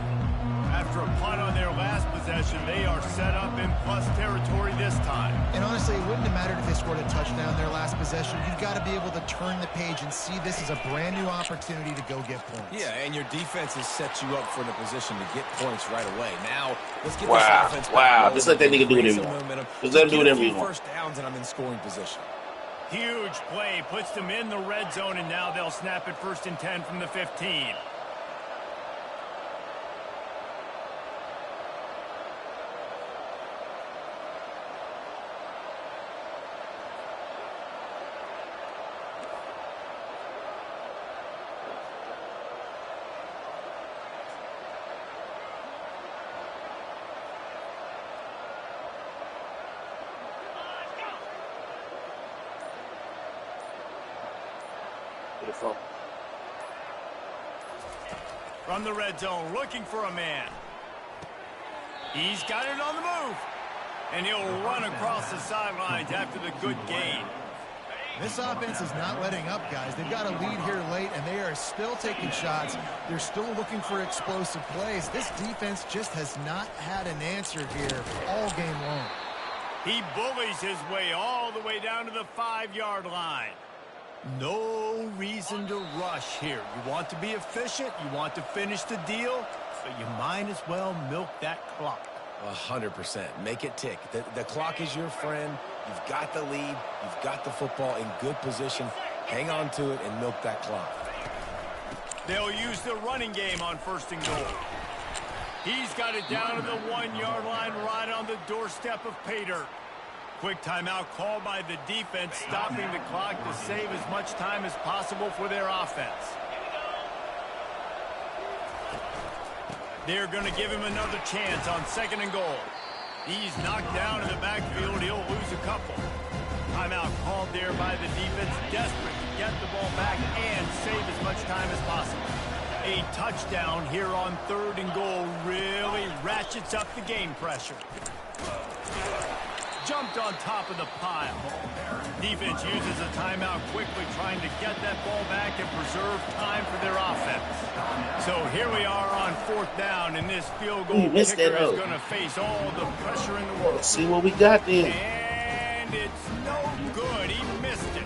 After a punt on their last possession, they are set up in plus territory this time. And honestly, it wouldn't have mattered if they scored a touchdown their last possession. You've got to be able to turn the page and see this as a brand new opportunity to go get points. Yeah, and your defense has set you up for the position to get points right away. Now, let's get this offense back. Just let that nigga do whatever he wants. Just let him do whatever he wants. First downs, and I'm in scoring position. Huge play, puts them in the red zone, and now they'll snap it 1st and 10 from the 15. From the red zone, looking for a man. He's got it on the move. And he'll run across the sidelines after the good gain. This offense is not letting up, guys. They've got a lead here late, and they are still taking shots. They're still looking for explosive plays. This defense just has not had an answer here all game long. He bullies his way all the way down to the 5-yard line. No reason to rush here. You want to be efficient, you want to finish the deal, but you might as well milk that clock. 100%. Make it tick. The clock is your friend. You've got the lead. You've got the football in good position. Hang on to it and milk that clock. They'll use the running game on 1st and goal. He's got it down to the 1-yard line right on the doorstep of pay dirt. Quick timeout called by the defense, stopping the clock to save as much time as possible for their offense. They're going to give him another chance on 2nd and goal. He's knocked down in the backfield. He'll lose a couple. Timeout called there by the defense, desperate to get the ball back and save as much time as possible. A touchdown here on 3rd and goal really ratchets up the game pressure. Jumped on top of the pile. Defense uses a timeout quickly, trying to get that ball back and preserve time for their offense. So here we are on 4th down, and this field goal kicker is going to face all the pressure in the world. Let's see what we got then. And it's no good. He missed it.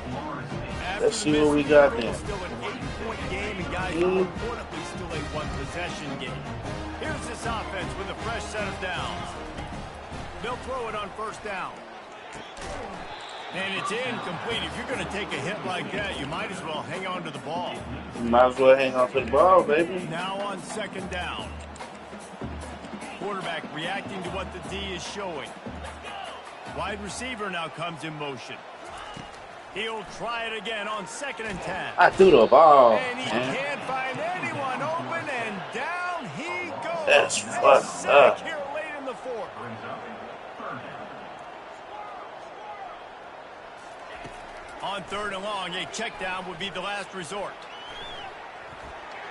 Let's see what we got then. Still an 8-point game, and guys, more importantly, still a one-possession game. Here's this offense with a fresh set of downs. They'll throw it on 1st down. And it's incomplete. If you're going to take a hit like that, you might as well hang on to the ball. You might as well hang on to the ball, baby. Now on 2nd down. Quarterback reacting to what the D is showing. Wide receiver now comes in motion. He'll try it again on 2nd and 10. I threw the ball. And he can't find anyone open, and down he goes. That's fucked up. Here late in the 4th. On 3rd and long, a check down would be the last resort.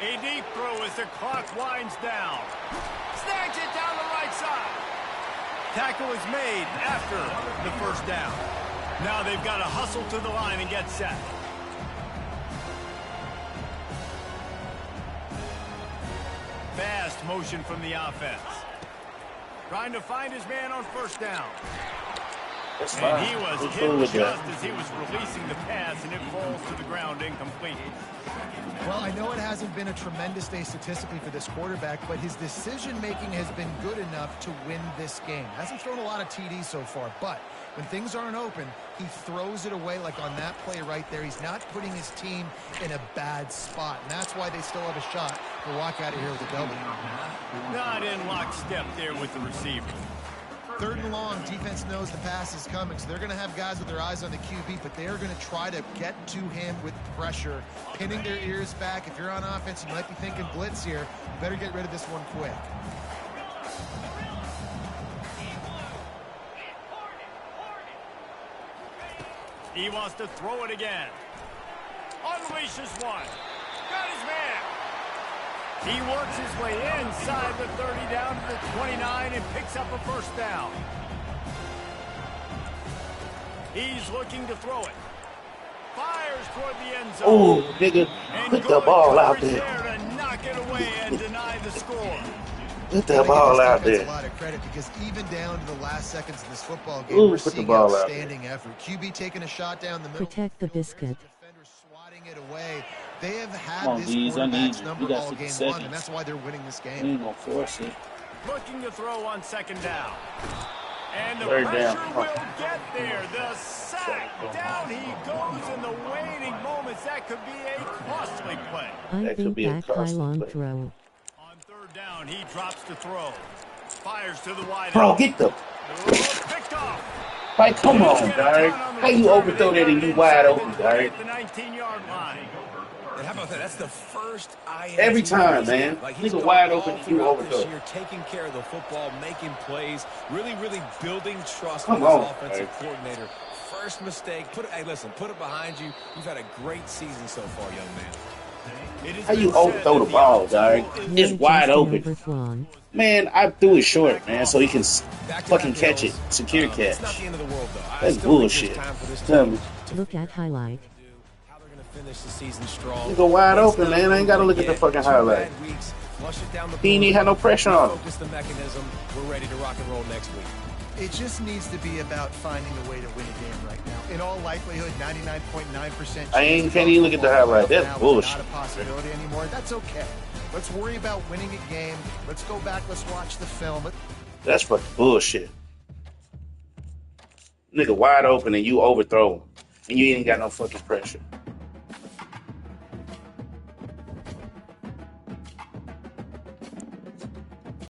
A deep throw as the clock winds down. Snags it down the right side. Tackle is made after the first down. Now they've got to hustle to the line and get set. Fast motion from the offense. Trying to find his man on first down. That's And fine. he was We're hit cool with just that. as he was releasing the pass, and it falls to the ground incomplete. Well, I know it hasn't been a tremendous day statistically for this quarterback, but his decision-making has been good enough to win this game. Hasn't thrown a lot of TDs so far, but when things aren't open, he throws it away like on that play right there. He's not putting his team in a bad spot, and that's why they still have a shot to walk out of here with a W. Not in lockstep there with the receiver. 3rd and long, defense knows the pass is coming, so they're going to have guys with their eyes on the QB, but they're going to try to get to him with pressure, pinning their ears back. If you're on offense, you might be thinking blitz here. You better get rid of this one quick. He wants to throw it again. Unleashes one. Got his man. He works his way inside the 30 down to the 29 and picks up a first down. He's looking to throw it. Fires toward the end zone. Oh, nigga, And put the good ball out coverage there. to knock it away and deny the score. Put that ball out there. A lot of credit because even down to the last seconds of this football game, Ooh, we're put the seeing ball out outstanding effort. QB taking a shot down the middle. Protect the biscuit. Defender swatting it away. They have had Come on, this D's, I need quarterback's you. number You got all 50 game seconds. long, and that's why they're winning this We game. ain't gonna force it. Looking to throw on second down. And the Third pressure down. will get there. The sack. Down he goes in the waning moments. That could be a costly play. I That could think be a back costly high long play. throw. On 3rd down, he drops to throw. Fires to the wide Bro, end. get the... Picked off. Like, come on, Derek. How you overthrow that and you wide open, Derek? At the 19-yard line. And how about that? That's the first INT. Every time, man. Like he's Nigga gone wide all open, you throughout this overthrow. year, taking care of the football, making plays, really building trust Come with his on, offensive Derek. coordinator. First mistake. Hey, listen, put it behind you. You've had a great season so far, young man. It has How you been said overthrow that the ball, Derek? You're It's wide adjusting open. overthrown. Man, I threw it short, man, so he can Back to fucking back catch hills. it. Secure catch. It's not the end of the world, though. I That's still think bullshit. there's time for this Tell team me. to Look at highlight. how they're going to finish the season strong. Nigga wide It's open, not man. I ain't gotta over look at the yet. fucking 2 highlight. bad weeks. Flush it down the He ain't board. had no pressure on him. Focus the mechanism. We're ready to rock and roll next week. It just needs to be about finding a way to win a game right now. In all likelihood, 99.9% I ain't- can't even look at the highlight. That's now is bullshit. Not a possibility anymore. That's okay. Let's worry about winning a game. Let's go back. Let's watch the film. That's fucking bullshit. Nigga wide open and you overthrow him. And you ain't got no fucking pressure.